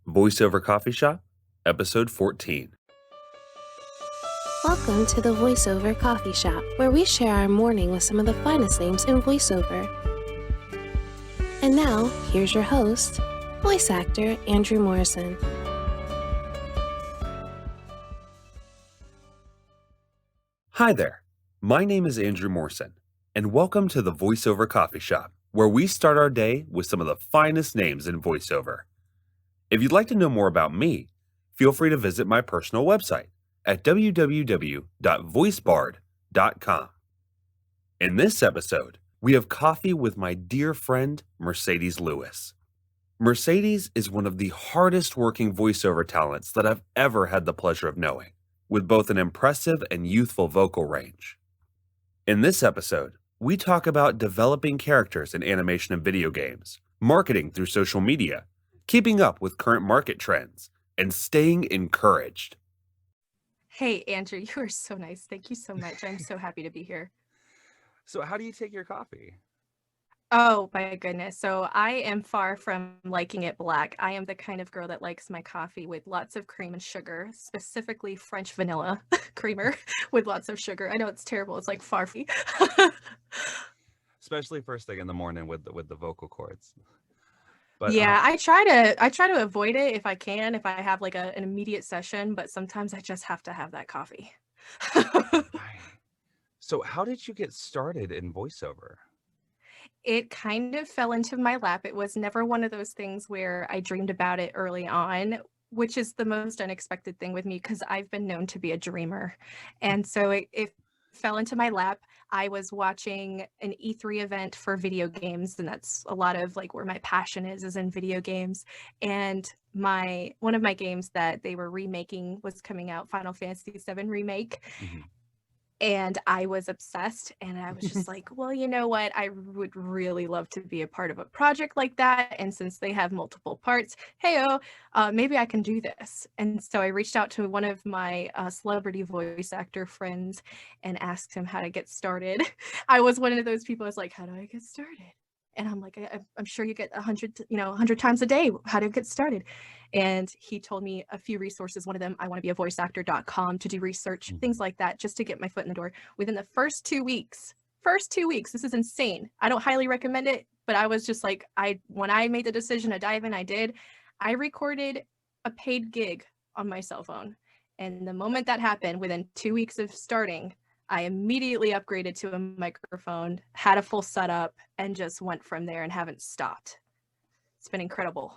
Voiceover Coffee Shop, Episode 14. Welcome to the Voiceover Coffee Shop, where we share our morning with some of the finest names in voiceover. And now, here's your host, voice actor Andrew Morrison. Hi there, my name is Andrew Morrison, and welcome to the Voiceover Coffee Shop, where we start our day with some of the finest names in voiceover. If you'd like to know more about me, feel free to visit my personal website at www.voicebard.com. In this episode, we have coffee with my dear friend, Mercedes Lewis. Mercedes is one of the hardest working voiceover talents that I've ever had the pleasure of knowing, with both an impressive and youthful vocal range. In this episode, we talk about developing characters in animation and video games, marketing through social media, keeping up with current market trends, and staying encouraged. Hey, Andrew, you are so nice. Thank you so much. I'm so happy to be here. So how do you take your coffee? Oh, my goodness. So I am far from liking it black. I am the kind of girl that likes my coffee with lots of cream and sugar, specifically French vanilla creamer with lots of sugar. I know it's terrible. It's like farfy. Especially first thing in the morning with the vocal cords. But, yeah, I try to avoid it if I can, if I have like an immediate session, but sometimes I just have to have that coffee. So how did you get started in voiceover? It kind of fell into my lap. It was never one of those things where I dreamed about it early on, which is the most unexpected thing with me because I've been known to be a dreamer. And so it fell into my lap. I was watching an E3 event for video games, and that's a lot of like where my passion is in video games. And one of my games that they were remaking was coming out, Final Fantasy VII Remake. Mm-hmm. And I was obsessed, and I was just like, well, you know what? I would really love to be a part of a project like that. And since they have multiple parts, maybe I can do this. And so I reached out to one of my celebrity voice actor friends and asked him how to get started. I was one of those people. I was like, how do I get started? And I'm like, I'm sure you get 100 times a day. How to get started? And he told me a few resources. One of them, I want to be a voiceactor.com to do research, things like that, just to get my foot in the door. Within the first 2 weeks, this is insane. I don't highly recommend it, but I was just like, when I made the decision to dive in, I recorded a paid gig on my cell phone. And the moment that happened, within 2 weeks of starting, I immediately upgraded to a microphone, had a full setup, and just went from there and haven't stopped. It's been incredible.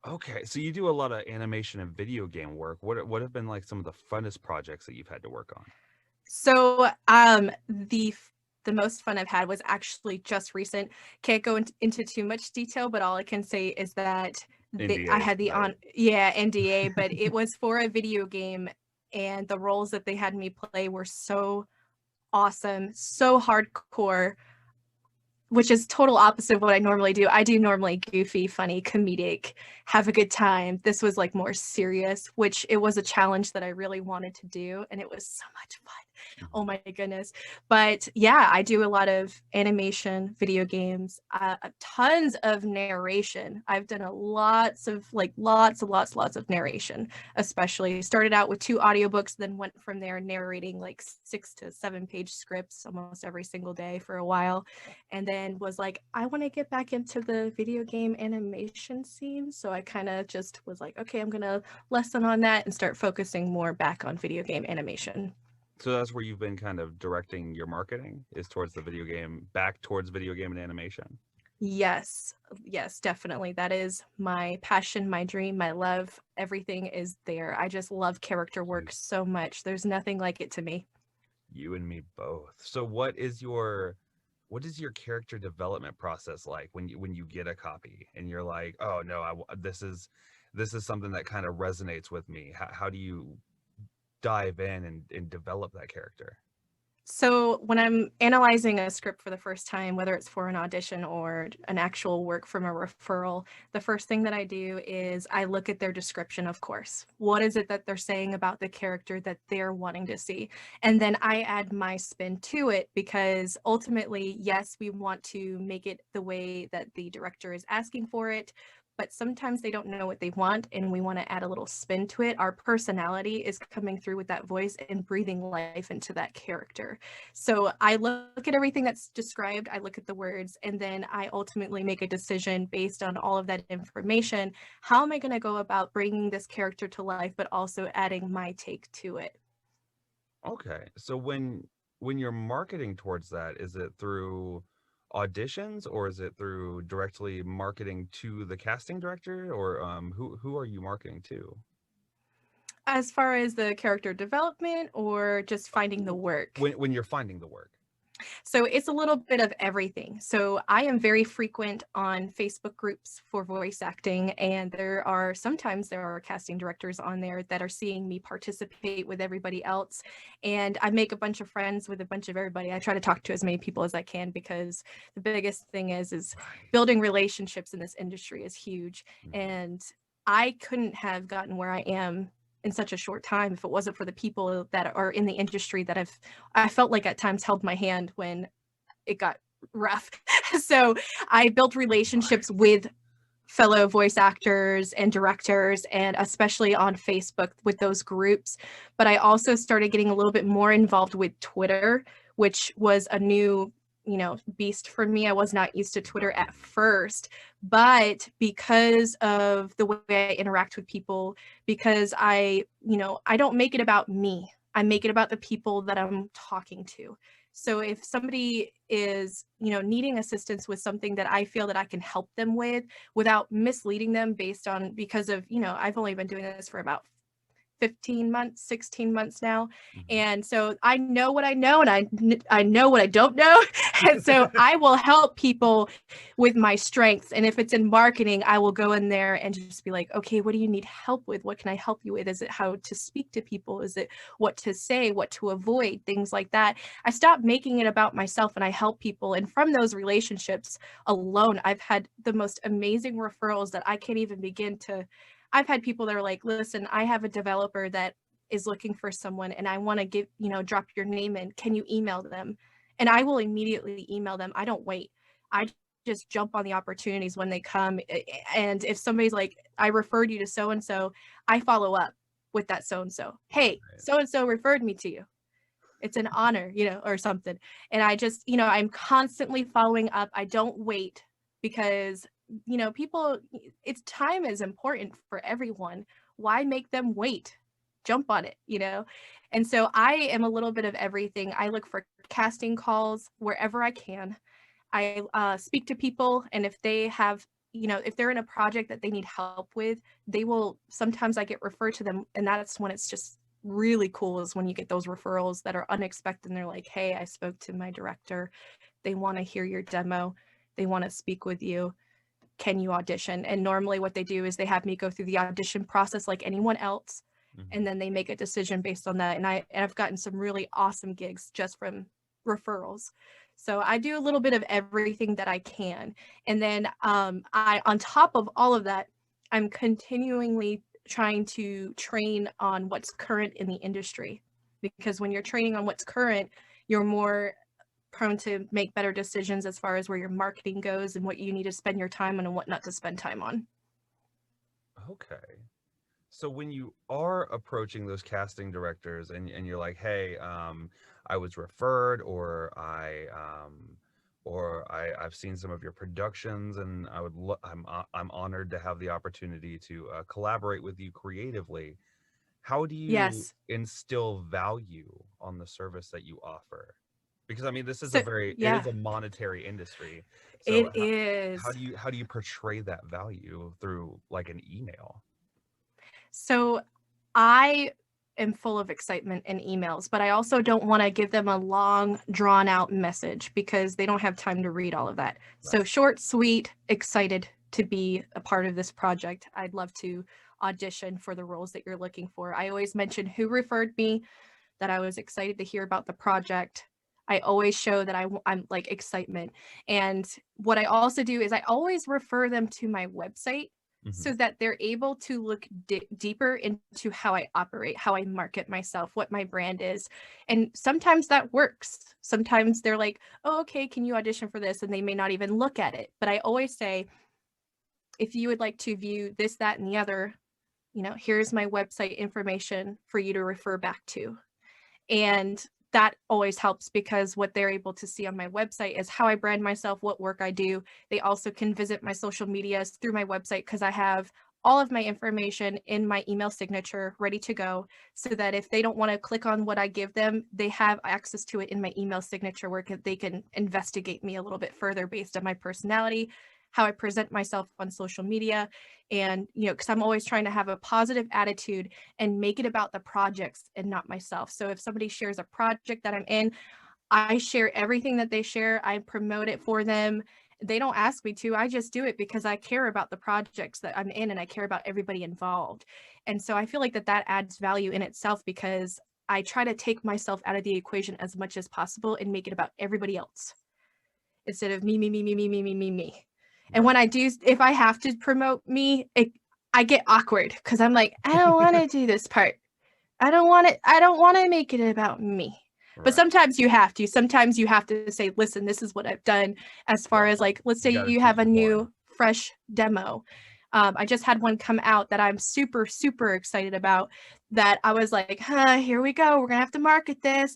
Okay, so you do a lot of animation and video game work. What have been like some of the funnest projects that you've had to work on? So the most fun I've had was actually just recent. Can't go into too much detail, but all I can say is that I had the NDA, but it was for a video game, and the roles that they had me play were so awesome, so hardcore, which is total opposite of what I normally do. I do normally goofy, funny, comedic, have a good time. This was like more serious, which it was a challenge that I really wanted to do, and it was so much fun. Oh my goodness. But yeah, I do a lot of animation, video games, tons of narration. I've done lots of narration, especially started out with 2 audiobooks, then went from there narrating like 6 to 7 page scripts almost every single day for a while. And then was like, I want to get back into the video game animation scene. So I kind of just was like, okay, I'm going to lesson on that and start focusing more back on video game animation. So that's where you've been kind of directing your marketing, is towards the video game, back towards video game and animation. Yes, definitely. That is my passion, my dream, my love. Everything is there. I just love character work so much. There's nothing like it to me. You and me both. So what is your character development process like when you get a copy and you're like, oh no, this is something that kind of resonates with me? How do you dive in and develop that character? So when I'm analyzing a script for the first time, whether it's for an audition or an actual work from a referral, the first thing that I do is I look at their description, of course. What is it that they're saying about the character that they're wanting to see? And then I add my spin to it, because ultimately, yes, we want to make it the way that the director is asking for it, but sometimes they don't know what they want and we want to add a little spin to it. Our personality is coming through with that voice and breathing life into that character. So I look at everything that's described, I look at the words, and then I ultimately make a decision based on all of that information. How am I going to go about bringing this character to life, but also adding my take to it? Okay. So when you're marketing towards that, is it through auditions or is it through directly marketing to the casting director, or who are you marketing to? As far as the character development or just finding the work? When you're finding the work. So it's a little bit of everything. So I am very frequent on Facebook groups for voice acting, and sometimes there are casting directors on there that are seeing me participate with everybody else. And I make a bunch of friends with a bunch of everybody. I try to talk to as many people as I can, because the biggest thing is building relationships in this industry is huge. And I couldn't have gotten where I am in such a short time if it wasn't for the people that are in the industry that I felt like at times held my hand when it got rough. So I built relationships with fellow voice actors and directors, and especially on Facebook with those groups. But I also started getting a little bit more involved with Twitter, which was a new beast for me. I was not used to Twitter at first, but because of the way I interact with people, because I don't make it about me. I make it about the people that I'm talking to. So if somebody is, needing assistance with something that I feel that I can help them with without misleading them because of, I've only been doing this for about 15 months, 16 months now. And so I know what I know, and I know what I don't know. And so I will help people with my strengths. And if it's in marketing, I will go in there and just be like, okay, what do you need help with? What can I help you with? Is it how to speak to people? Is it what to say, what to avoid, things like that? I stopped making it about myself and I help people. And from those relationships alone, I've had the most amazing referrals that I can't even begin to. I've had people that are like, listen, I have a developer that is looking for someone and I want to drop your name in. Can you email them? And I will immediately email them. I don't wait. I just jump on the opportunities when they come. And if somebody's like, I referred you to so-and-so, I follow up with that so-and-so. Hey, so-and-so referred me to you. It's an honor, or something. And I just, I'm constantly following up. I don't wait, because people, it's time is important for everyone. Why make them wait? Jump on it, And so I am a little bit of everything. I look for casting calls wherever I can. I speak to people, and if they have, if they're in a project that they need help with, sometimes I get referred to them, and that's when it's just really cool, is when you get those referrals that are unexpected and they're like, hey, I spoke to my director. They want to hear your demo. They want to speak with you. Can you audition? And normally what they do is they have me go through the audition process like anyone else. And then they make a decision based on that. And I've gotten some really awesome gigs just from referrals. So I do a little bit of everything that I can. And then on top of all of that, I'm continually trying to train on what's current in the industry, because when you're training on what's current, you're more prone to make better decisions as far as where your marketing goes and what you need to spend your time on and what not to spend time on. Okay. So when you are approaching those casting directors and you're like, hey, I was referred, or I've seen some of your productions and I'm honored to have the opportunity to collaborate with you creatively. How do you instill value on the service that you offer? Because I mean, this is it is a monetary industry. So it is. How do you portray that value through like an email? So I am full of excitement in emails, but I also don't want to give them a long, drawn out message, because they don't have time to read all of that. Right. So short, sweet, excited to be a part of this project. I'd love to audition for the roles that you're looking for. I always mention who referred me, that I was excited to hear about the project. I always show that I'm like excitement. And what I also do is I always refer them to my website, so that they're able to look deeper into how I operate, how I market myself, what my brand is. And sometimes that works. Sometimes they're like, oh, okay, can you audition for this? And they may not even look at it. But I always say, if you would like to view this, that, and the other, here's my website information for you to refer back to. And that always helps, because what they're able to see on my website is how I brand myself, what work I do. They also can visit my social medias through my website, because I have all of my information in my email signature ready to go, so that if they don't want to click on what I give them, they have access to it in my email signature, where they can investigate me a little bit further based on my personality, how I present myself on social media. And, because I'm always trying to have a positive attitude and make it about the projects and not myself. So if somebody shares a project that I'm in, I share everything that they share. I promote it for them. They don't ask me to. I just do it because I care about the projects that I'm in, and I care about everybody involved. And so I feel like that adds value in itself, because I try to take myself out of the equation as much as possible and make it about everybody else instead of me, me, me, me, me, me, me, me, me. And when I do, if I have to promote me, I get awkward, because I'm like, I don't want to do this part. I don't want to make it about me. Right. But sometimes you have to. Sometimes you have to say, listen, this is what I've done, as far as, like, let's say you have a new fresh demo. I just had one come out that I'm super, super excited about, that I was like, here we go. We're going to have to market this.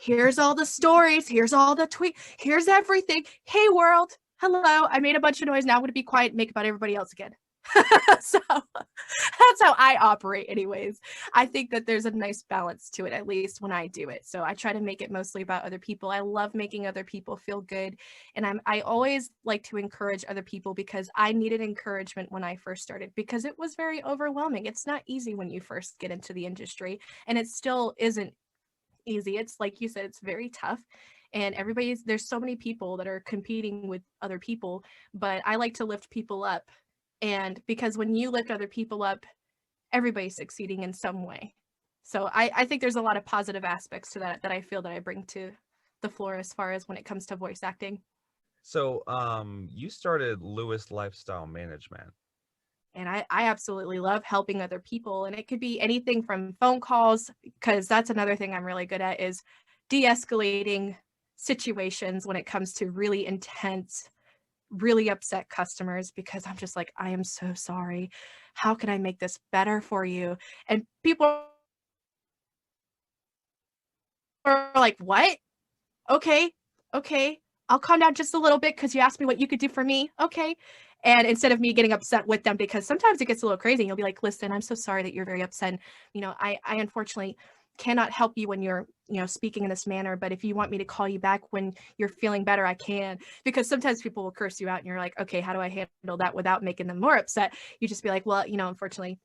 Here's all the stories. Here's all the tweets. Here's everything. Hey, world. Hello. I made a bunch of noise. Now I'm going to be quiet and make about everybody else again. So that's how I operate anyways. I think that there's a nice balance to it, at least when I do it. So I try to make it mostly about other people. I love making other people feel good. And I always like to encourage other people, because I needed encouragement when I first started, because it was very overwhelming. It's not easy when you first get into the industry, and it still isn't easy. It's like you said, it's very tough. And there's so many people that are competing with other people, but I like to lift people up. And because when you lift other people up, everybody's succeeding in some way. So I think there's a lot of positive aspects to that I feel that I bring to the floor as far as when it comes to voice acting. So you started Lewis Lifestyle Management. And I absolutely love helping other people. And it could be anything from phone calls, because that's another thing I'm really good at, is de-escalating situations when it comes to really intense, really upset customers, because I'm just like, I am so sorry. How can I make this better for you? And people are like, what? Okay. I'll calm down just a little bit, because you asked me what you could do for me. Okay. And instead of me getting upset with them, because sometimes it gets a little crazy, and you'll be like, listen, I'm so sorry that you're very upset. I unfortunately cannot help you when you're, speaking in this manner, but if you want me to call you back when you're feeling better, I can. Because sometimes people will curse you out, and you're like, okay, how do I handle that without making them more upset? You just be like, well, unfortunately,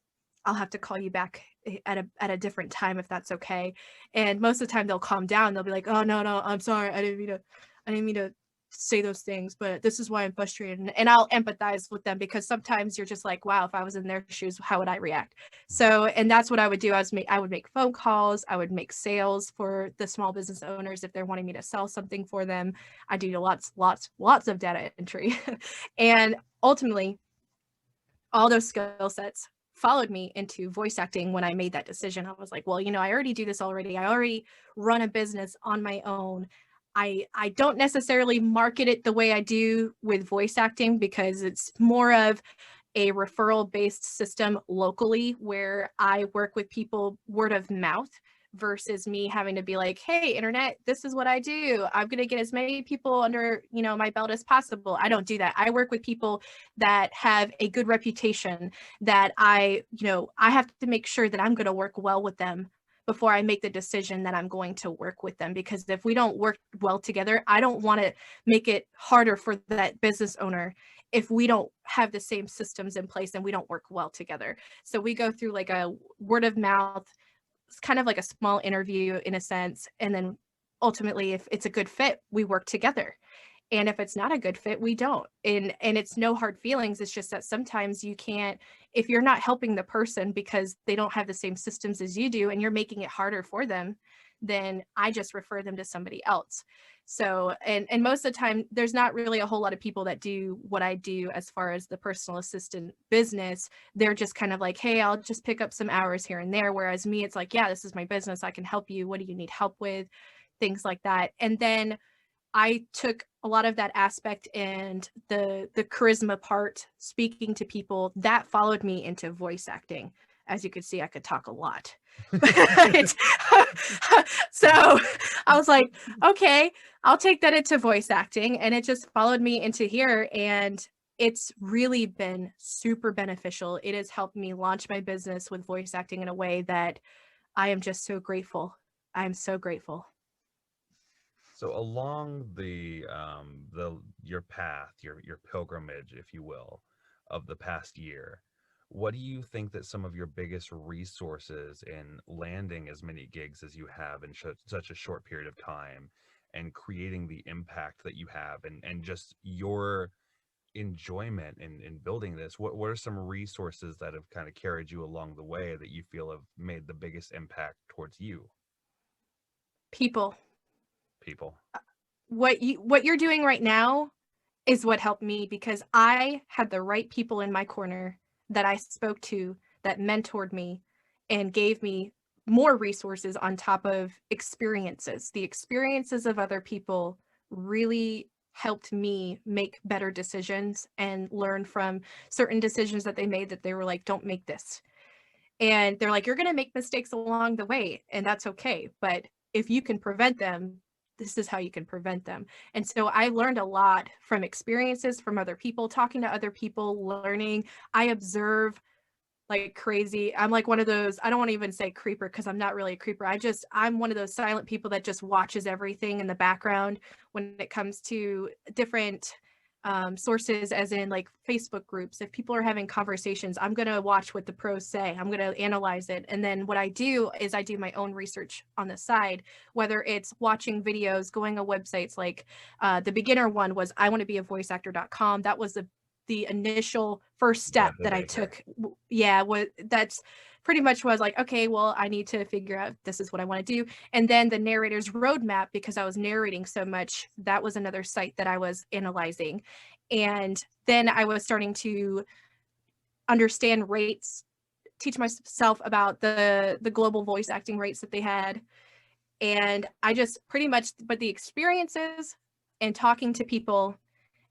I'll have to call you back at a different time, if that's okay. And most of the time they'll calm down. They'll be like, oh, no, I'm sorry. I didn't mean to say those things, but this is why I'm frustrated. And I'll empathize with them, because sometimes you're just like, wow, if I was in their shoes, how would I react? So, and that's what I would do. I would make phone calls. I would make sales for the small business owners if they're wanting me to sell something for them. I do lots of data entry. And ultimately, all those skill sets followed me into voice acting. When I made that decision, I was like, well, I already do this already. I already run a business on my own. I don't necessarily market it the way I do with voice acting, because it's more of a referral based system locally, where I work with people word of mouth, versus me having to be like, hey, internet, this is what I do. I'm going to get as many people under, my belt as possible. I don't do that. I work with people that have a good reputation, that I have to make sure that I'm going to work well with them before I make the decision that I'm going to work with them. Because if we don't work well together, I don't want to make it harder for that business owner if we don't have the same systems in place and we don't work well together. So we go through like a word of mouth. It's kind of like a small interview in a sense. And then ultimately, if it's a good fit, we work together. And if it's not a good fit, we don't. And it's no hard feelings. It's just that sometimes you can't, if you're not helping the person because they don't have the same systems as you do, and you're making it harder for them, then I just refer them to somebody else. So, and most of the time, there's not really a whole lot of people that do what I do as far as the personal assistant business. They're just kind of like, hey, I'll just pick up some hours here and there. Whereas me, it's like, yeah, this is my business. I can help you. What do you need help with? Things like that. And then I took a lot of that aspect and the charisma part, speaking to people, that followed me into voice acting. As you could see, I could talk a lot. So I was like, okay, I'll take that into voice acting. And it just followed me into here. And it's really been super beneficial. It has helped me launch my business with voice acting in a way that I am just so grateful. I'm so grateful. So along your path, your pilgrimage, if you will, of the past year, what do you think that some of your biggest resources in landing as many gigs as you have in such a short period of time and creating the impact that you have and just your enjoyment in building this, what are some resources that have kind of carried you along the way that you feel have made the biggest impact towards you? People. What you're doing right now is what helped me, because I had the right people in my corner that I spoke to, that mentored me and gave me more resources on top of experiences. The experiences of other people really helped me make better decisions and learn from certain decisions that they made, that they were like, don't make this. And they're like, you're going to make mistakes along the way, and that's okay. But if you can prevent them, this is how you can prevent them. And so I learned a lot from experiences, from other people, talking to other people, learning. I observe like crazy. I'm like one of those, I don't want to even say creeper, because I'm not really a creeper. I'm one of those silent people that just watches everything in the background when it comes to different sources, as in like Facebook groups. If people are having conversations, I'm going to watch what the pros say. I'm going to analyze it. And then what I do is I do my own research on the side, whether it's watching videos, going on websites. Like the beginner one was iwannabeavoiceactor.com. That was the initial first step that I took. Yeah, that's pretty much was like, okay, well, I need to figure out this is what I want to do. And then the narrator's roadmap, because I was narrating so much, that was another site that I was analyzing. And then I was starting to understand rates, teach myself about the global voice acting rates that they had. And I just pretty much, but the experiences and talking to people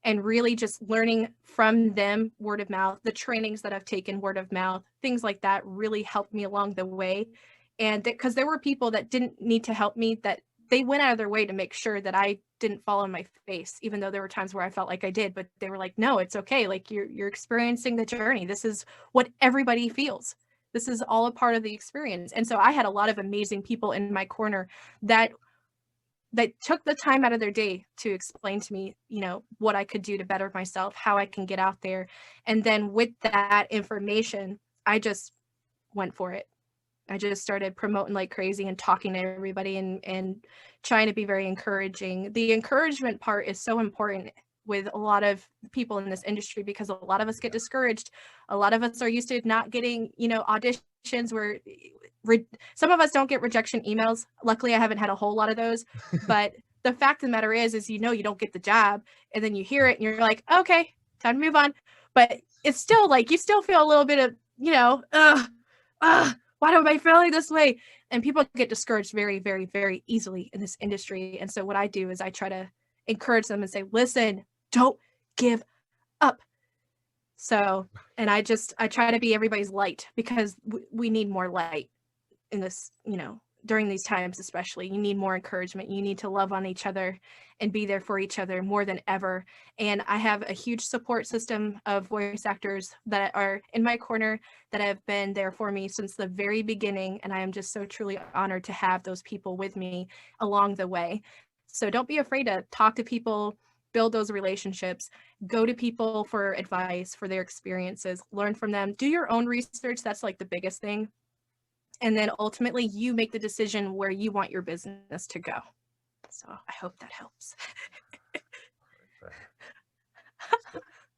and really just learning from them, word of mouth, the trainings that I've taken, word of mouth, things like that really helped me along the way. And because there were people that didn't need to help me, that they went out of their way to make sure that I didn't fall on my face, even though there were times where I felt like I did, but they were like, no, it's okay. Like you're experiencing the journey. This is what everybody feels. This is all a part of the experience. And so I had a lot of amazing people in my corner that took the time out of their day to explain to me, what I could do to better myself, how I can get out there. And then with that information, I just went for it. I just started promoting like crazy and talking to everybody and trying to be very encouraging. The encouragement part is so important with a lot of people in this industry, because a lot of us get discouraged. A lot of us are used to not getting, auditions where some of us don't get rejection emails. Luckily, I haven't had a whole lot of those, but the fact of the matter is you don't get the job, and then you hear it and you're like, okay, time to move on. But it's still like, you still feel a little bit of, why am I feeling this way? And people get discouraged very, very, very easily in this industry. And so what I do is I try to encourage them and say, listen, don't give up. So, and I try to be everybody's light, because we need more light in this, during these times, especially. You need more encouragement. You need to love on each other and be there for each other more than ever. And I have a huge support system of voice actors that are in my corner, that have been there for me since the very beginning. And I am just so truly honored to have those people with me along the way. So don't be afraid to talk to people, build those relationships, go to people for advice, for their experiences, learn from them, do your own research. That's like the biggest thing. And then ultimately you make the decision where you want your business to go. So I hope that helps.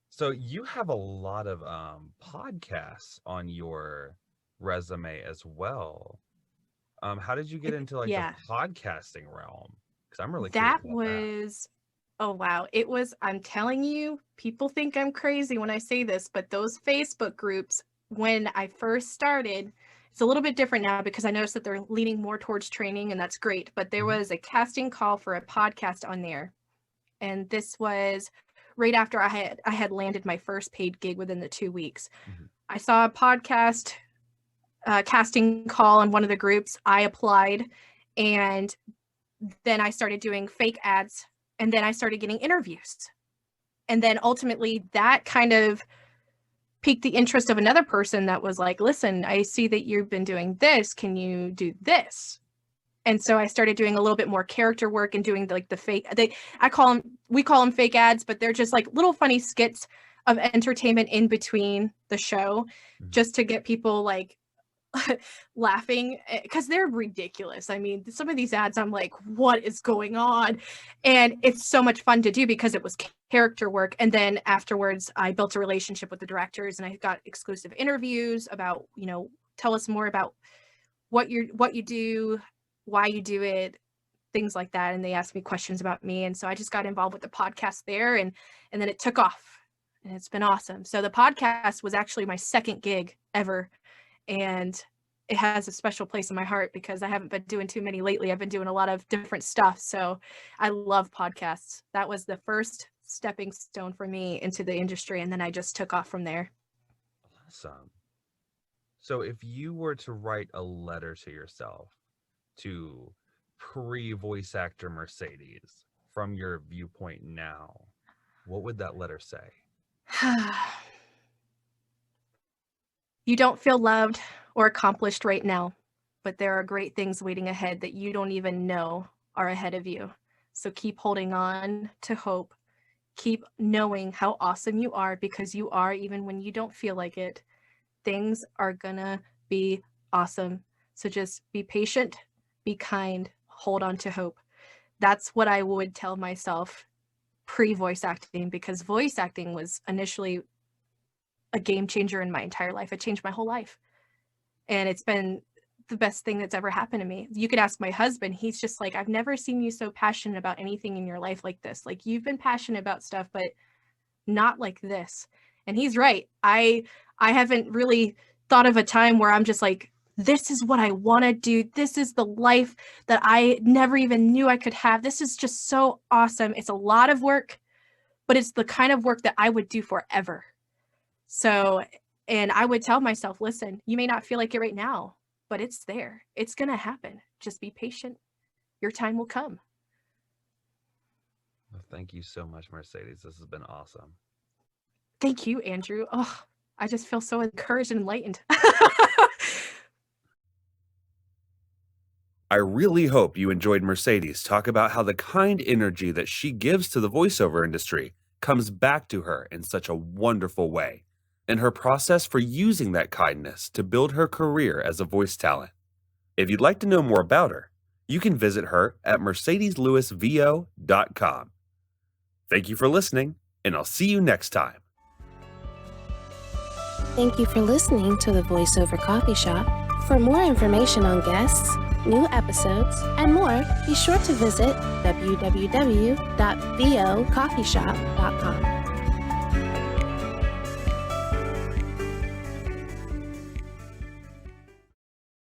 So you have a lot of podcasts on your resume as well. How did you get into the podcasting realm? Because I'm really curious about that. Oh wow, it was, I'm telling you, people think I'm crazy when I say this, but those Facebook groups, when I first started, it's a little bit different now because I noticed that they're leaning more towards training, and that's great. But there was a casting call for a podcast on there. And this was right after I had landed my first paid gig within the 2 weeks. Mm-hmm. I saw a podcast casting call on one of the groups. I applied, and then I started doing fake ads, and then I started getting interviews. And then ultimately that kind of piqued the interest of another person that was like, listen, I see that you've been doing this. Can you do this? And so I started doing a little bit more character work and doing the fake, we call them fake ads, but they're just like little funny skits of entertainment in between the show, just to get people like laughing, because they're ridiculous. I mean, some of these ads, I'm like, what is going on? And it's so much fun to do because it was character work. And then afterwards, I built a relationship with the directors, and I got exclusive interviews about, tell us more about what you do, why you do it, things like that. And they asked me questions about me. And so I just got involved with the podcast there, and then it took off, and it's been awesome. So the podcast was actually my second gig ever. And it has a special place in my heart because I haven't been doing too many lately. I've been doing a lot of different stuff. So I love podcasts. That was the first stepping stone for me into the industry. And then I just took off from there. Awesome. So if you were to write a letter to yourself, to pre-voice actor Mercedes, from your viewpoint now, what would that letter say? You don't feel loved or accomplished right now, but there are great things waiting ahead that you don't even know are ahead of you. So keep holding on to hope. Keep knowing how awesome you are, because you are, even when you don't feel like it. Things are gonna be awesome. So just be patient, be kind, hold on to hope. That's what I would tell myself pre-voice acting, because voice acting was initially a game changer in my entire life. It changed my whole life. And it's been the best thing that's ever happened to me. You could ask my husband. He's just like, I've never seen you so passionate about anything in your life like this. Like, you've been passionate about stuff, but not like this. And he's right. I haven't really thought of a time where I'm just like, this is what I want to do. This is the life that I never even knew I could have. This is just so awesome. It's a lot of work, but it's the kind of work that I would do forever. So, and I would tell myself, listen, you may not feel like it right now, but it's there. It's going to happen. Just be patient. Your time will come. Well, thank you so much, Mercedes. This has been awesome. Thank you, Andrew. Oh, I just feel so encouraged and enlightened. I really hope you enjoyed Mercedes talk about how the kind energy that she gives to the voiceover industry comes back to her in such a wonderful way, and her process for using that kindness to build her career as a voice talent. If you'd like to know more about her, you can visit her at mercedeslewisvo.com. Thank you for listening, and I'll see you next time. Thank you for listening to the Voiceover Coffee Shop. For more information on guests, new episodes, and more, be sure to visit www.vocoffeeshop.com.